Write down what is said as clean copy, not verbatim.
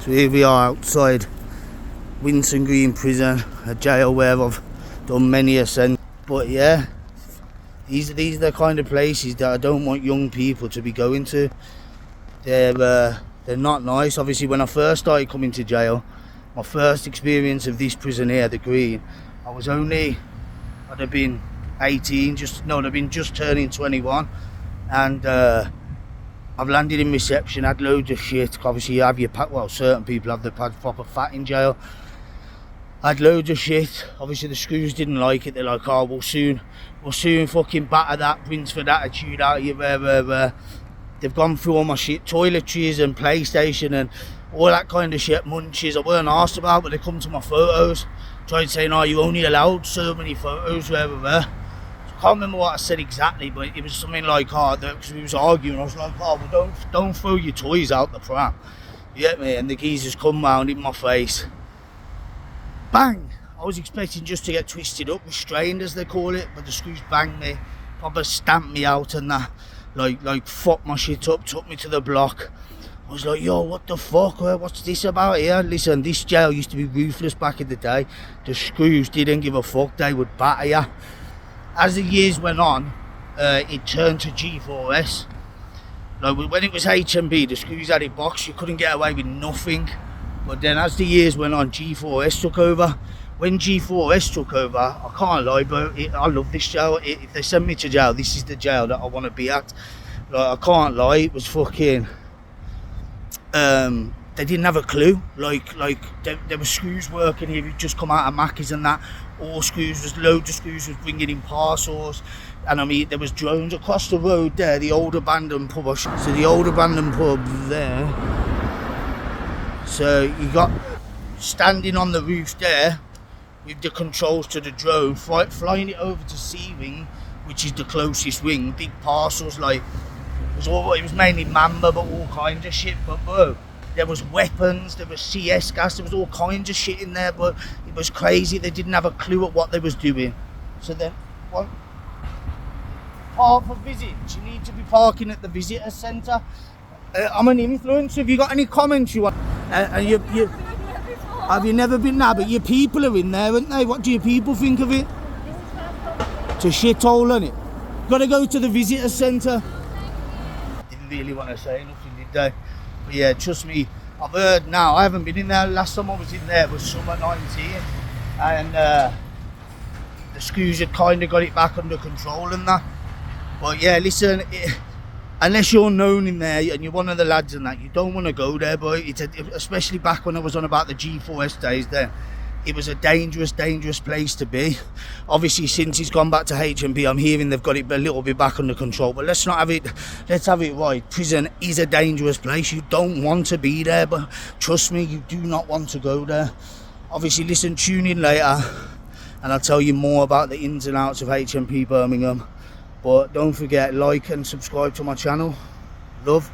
So here we are outside Winton Green Prison, a jail where I've done many a sentence. But yeah, these are the kind of places that I don't want young people to be going to. They're not nice. Obviously, when I first started coming to jail, my first experience of this prison here, the Green, I'd have been 18, I'd have been just turning 21, and I've landed in reception, had loads of shit. Obviously, you have your certain people have the proper fat in jail. I had loads of shit. Obviously, the screws didn't like it. They're like, oh, we'll soon fucking batter that Brinsford attitude out of you, where. They've gone through all my shit, toiletries and PlayStation and all that kind of shit, munchies I weren't asked about, but they come to my photos, tried saying, oh, you only allowed so many photos, wherever. So I can't remember what I said exactly, but it was something like, oh, because we was arguing, I was like, oh, well, don't throw your toys out the pram. You get me? And the geezers come round in my face. Bang! I was expecting just to get twisted up, restrained as they call it, but the screws banged me, probably stamped me out and that. Like fucked my shit up, took me to the block. I was like, yo, what the fuck? What's this about here? Listen, this jail used to be ruthless back in the day. The screws didn't give a fuck, they would batter you. As the years went on, it turned to G4S. Like when it was HMB, the screws had it boxed, you couldn't get away with nothing. But then as the years went on, G4S took over. When G4S took over, I can't lie, bro, I love this jail. If they send me to jail, this is the jail that I want to be at. Like, I can't lie, it was fucking... they didn't have a clue. Like there were screws working here who'd just come out of Mackey's and that. All screws, there's loads of screws was bringing in parcels. And I mean, there was drones across the road there, the old abandoned pub. So the old abandoned pub there. So you got standing on the roof there, with the controls to the drone, flying it over to C-Wing, which is the closest wing, big parcels, like, it was mainly Mamba, but all kinds of shit. But bro, there was weapons, there was CS gas, there was all kinds of shit in there, but it was crazy. They didn't have a clue at what they was doing. So then, what? Park for visits, you need to be parking at the visitor centre. I'm an influencer, have you got any comments you want? Have you never been there? But your people are in there, aren't they? What do your people think of it? It's a shithole, isn't it? Got to go to the visitor centre. Didn't really want to say nothing, did they? But yeah, trust me, I've heard now. I haven't been in there. Last time I was in there was summer 19, and the screws had kind of got it back under control and that. But yeah, listen. Unless you're known in there and you're one of the lads and that, you don't want to go there, but especially back when I was on about the G4S days then, it was a dangerous place to be. Obviously, since he's gone back to HMB, I'm hearing they've got it a little bit back under control, but let's have it right. Prison is a dangerous place. You don't want to be there, but trust me, you do not want to go there. Obviously, listen, tune in later and I'll tell you more about the ins and outs of HMP Birmingham. But don't forget, like and subscribe to my channel. Love.